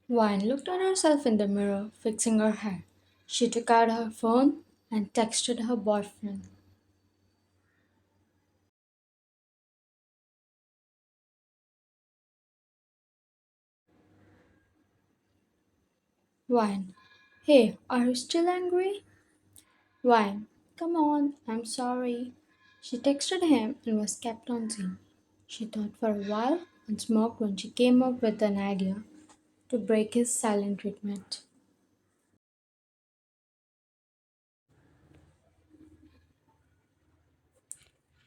Vine looked at herself in the mirror, fixing her hair. She took out her phone and texted her boyfriend. Vine, hey, are you still angry? Vine, come on, I'm sorry. She texted him and was kept on scene. She thought for a while and smoked when she came up with an idea to break his silent treatment.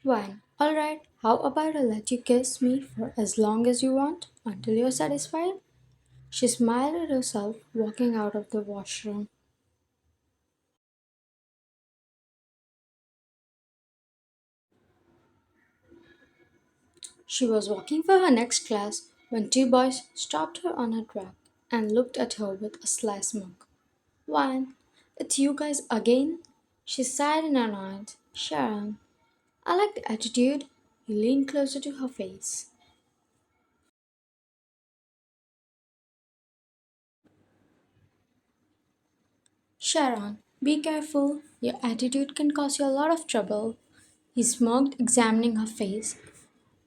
Vine, alright, how about I let you kiss me for as long as you want until you're satisfied? She smiled at herself walking out of the washroom. She was walking for her next class when two boys stopped her on her track and looked at her with a sly smirk. Wine, it's you guys again? She sighed and annoyed. Sharon, I like the attitude. He leaned closer to her face. Sharon, be careful. Your attitude can cause you a lot of trouble. He smirked, examining her face.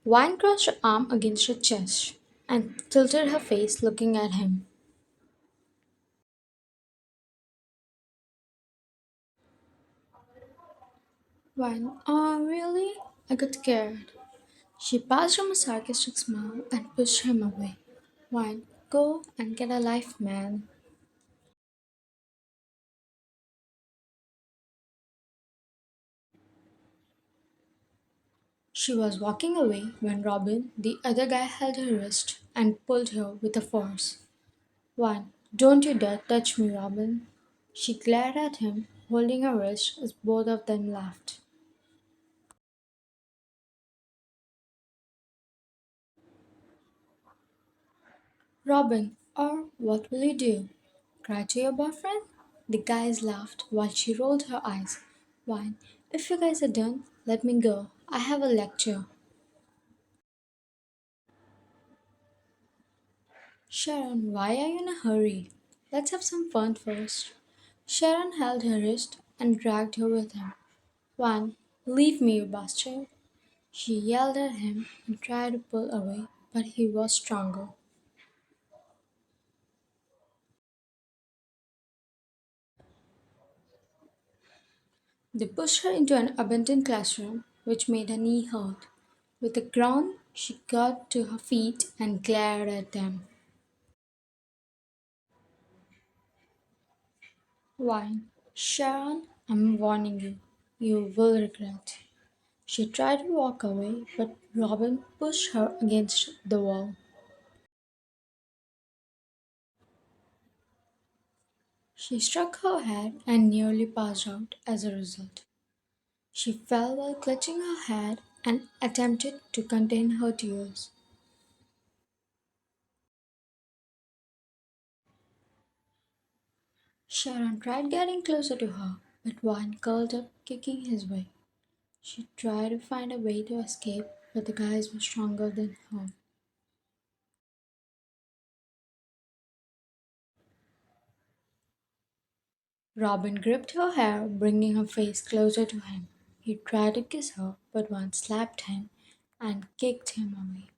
Wine crossed her arm against her chest and tilted her face, looking at him. Wine, oh, really? I got scared. She passed him a sarcastic smile and pushed him away. Wine, go and get a life, man. She was walking away when Robin, the other guy, held her wrist and pulled her with a force. One, don't you dare touch me, Robin. She glared at him, holding her wrist as both of them laughed. Robin, or what will you do? Cry to your boyfriend? The guys laughed while she rolled her eyes. Wine, if you guys are done, let me go. I have a lecture. Sharon, why are you in a hurry? Let's have some fun first. Sharon held her wrist and dragged her with him. One, leave me, you bastard. She yelled at him and tried to pull away, but he was stronger. They pushed her into an abandoned classroom, which made her knee hurt. With a groan, she got to her feet and glared at them. Wine, Sharon, I'm warning you. You will regret. She tried to walk away, but Robin pushed her against the wall. She struck her head and nearly passed out as a result. She fell while clutching her head and attempted to contain her tears. Sharon tried getting closer to her, but one curled up, kicking his way. She tried to find a way to escape, but the guys were stronger than her. Robin gripped her hair, bringing her face closer to him. He tried to kiss her, but one slapped him and kicked him away.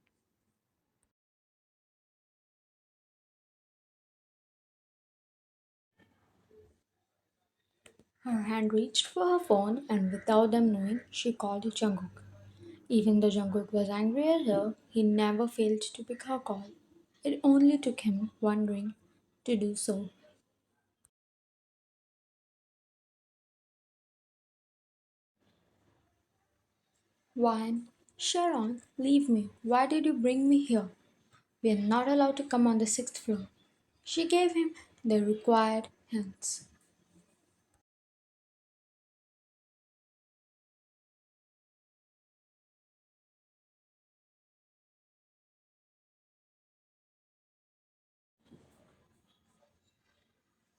Her hand reached for her phone, and without them knowing, she called Jungkook. Even though Jungkook was angry at her, he never failed to pick her call. It only took him wondering to do so. Wine, Sharon, leave me. Why did you bring me here? We are not allowed to come on the sixth floor. She gave him the required hints.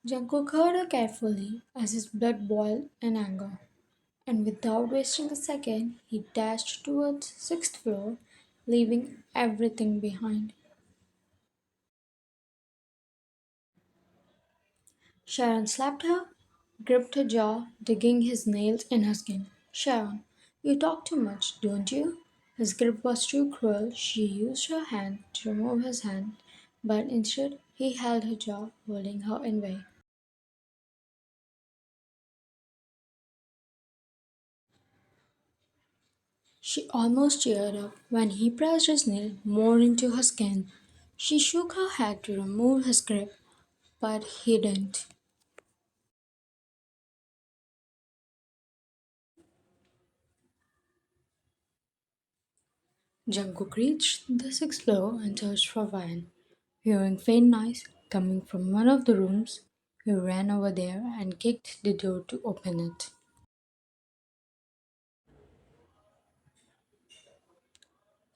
Jungkook heard her carefully as his blood boiled in anger, and without wasting a second, he dashed towards sixth floor, leaving everything behind. Sharon slapped her, gripped her jaw, digging his nails in her skin. Sharon, you talk too much, don't you? His grip was too cruel. She used her hand to remove his hand, but instead he held her jaw, holding her in way. She almost teared up when he pressed his nail more into her skin. She shook her head to remove his grip, but he didn't. Jungkook reached the sixth floor and searched for Ryan. Hearing faint noise coming from one of the rooms, he ran over there and kicked the door to open it.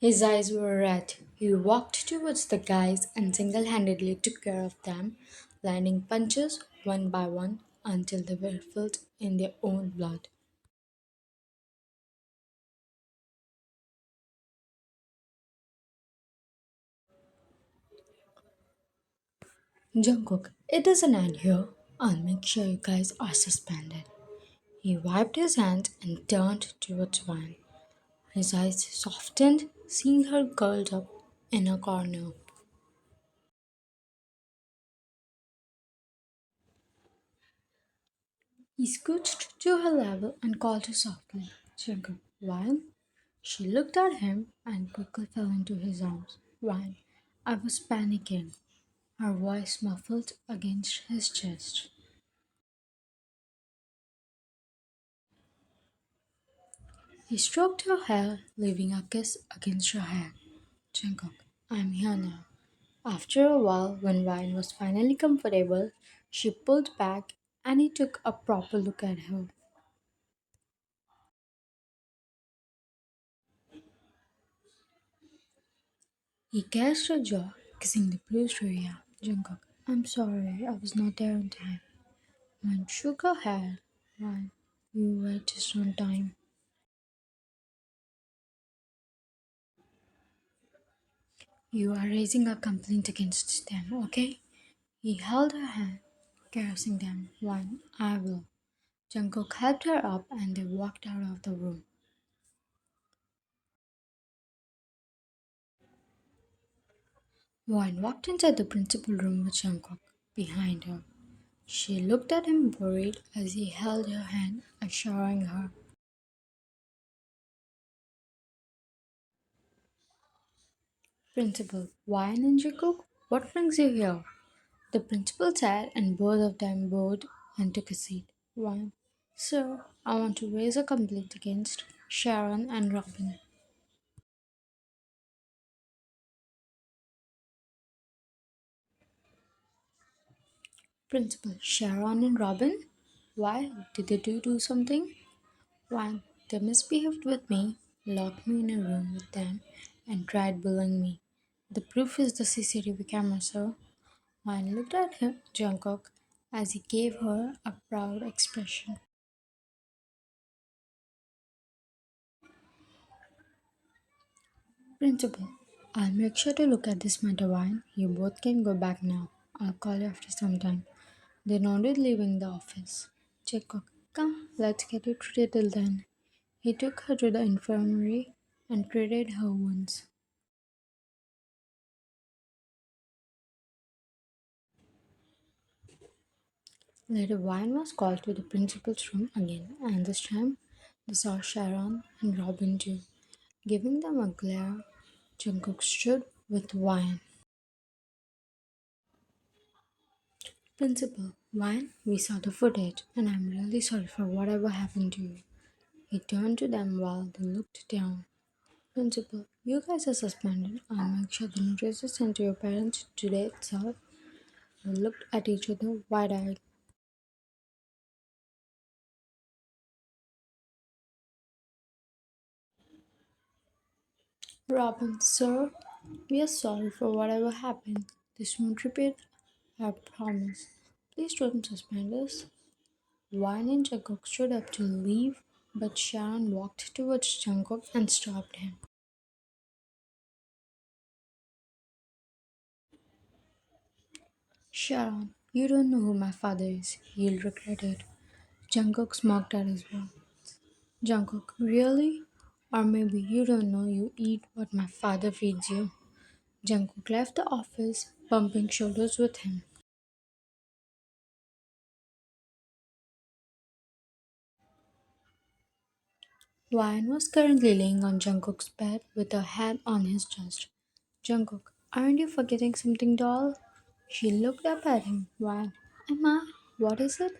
His eyes were red. He walked towards the guys and single handedly took care of them, landing punches one by one until they were filled in their own blood. Jungkook, it doesn't end here. I'll make sure you guys are suspended. He wiped his hands and turned towards Van. His eyes softened, seeing her curled up in a corner. He scooched to her level and called her softly, Jungkook, Van. She looked at him and quickly fell into his arms. Van, I was panicking. Her voice muffled against his chest. He stroked her hair, leaving a kiss against her hair. Jungkook, I'm here now. After a while, when Ryan was finally comfortable, she pulled back and he took a proper look at her. He kissed her jaw, kissing the bruised area. Jungkook, I'm sorry, I was not there on time. Ryan shook her head. Ryan, you were just on time. You are raising a complaint against them, okay? He held her hand, caressing them. Ryan, I will. Jungkook helped her up and they walked out of the room. Ryan walked inside the principal room with Jungkook behind her. She looked at him worried as he held her hand, assuring her. Principal, why Ninja Cook? What brings you here? The principal said, and both of them bowed and took a seat. One, sir, I want to raise a complaint against Sharon and Robin. Principal, Sharon and Robin? Why? Did they do something? One, they misbehaved with me, locked me in a room with them, and tried bullying me. The proof is the CCTV camera, sir. One looked at him, Jungkook, as he gave her a proud expression. Principal, I'll make sure to look at this matter, Wine. You both can go back now. I'll call you after some time. They nodded, leaving the office. Jungkook, come, let's get you treated till then. He took her to the infirmary and treated her wounds. Later, Wine was called to the principal's room again, and this time they saw Sharon and Robin too. Giving them a glare, Jungkook stood with Wine. Principal, Wine, we saw the footage, and I'm really sorry for whatever happened to you. He turned to them while they looked down. Principal, you guys are suspended. I'll make sure the notice is sent to your parents today itself. They looked at each other wide eyed. Robin, sir, we are sorry for whatever happened. This won't repeat, I promise. Please don't suspend us. Wine and Jungkook stood up to leave, but Sharon walked towards Jungkook and stopped him. Sharon, You don't know who my father is. He'll regret it. Jungkook smirked at his wife. Jungkook, really? Or maybe you don't know you eat what my father feeds you. Jungkook left the office, bumping shoulders with him. Ryan was currently laying on Jungkook's bed with her hand on his chest. Jungkook, aren't you forgetting something, doll? She looked up at him. Ryan, am I? What is it?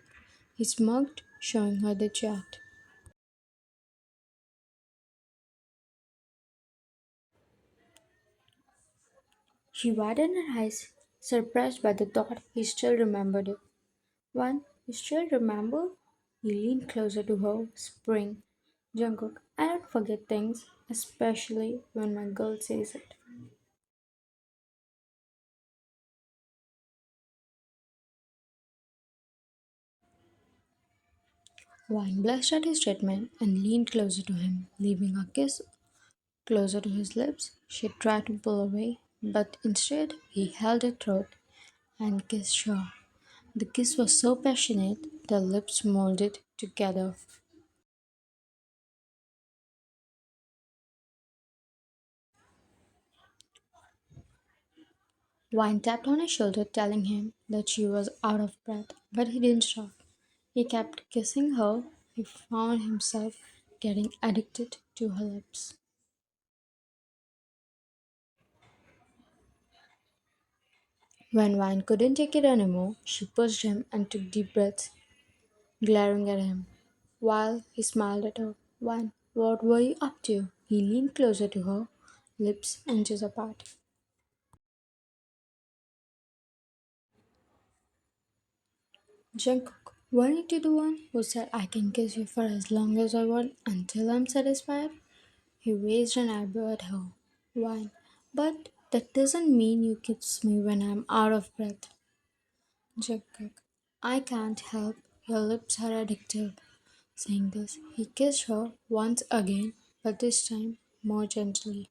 He smirked, showing her the chat. She widened her eyes, surprised by the thought he still remembered it. One, you still remember? He leaned closer to her, spring. Jungkook, I don't forget things, especially when my girl says it. Wine blushed at his statement and leaned closer to him, leaving a kiss closer to his lips. She tried to pull away, but instead he held her throat and kissed her. The kiss was so passionate, their lips molded together. Wine tapped on his shoulder, telling him that she was out of breath, but he didn't stop. He kept kissing her. He found himself getting addicted to her lips. When Wine couldn't take it anymore, she pushed him and took deep breaths, glaring at him, while he smiled at her. Wine, what were you up to? He leaned closer to her, lips inches apart. Jungkook, weren't you the one who said I can kiss you for as long as I want until I'm satisfied? He raised an eyebrow at her. Wine, but that doesn't mean you kiss me when I'm out of breath. Jungkook, I can't help. Your lips are addictive. Saying this, he kissed her once again, but this time more gently.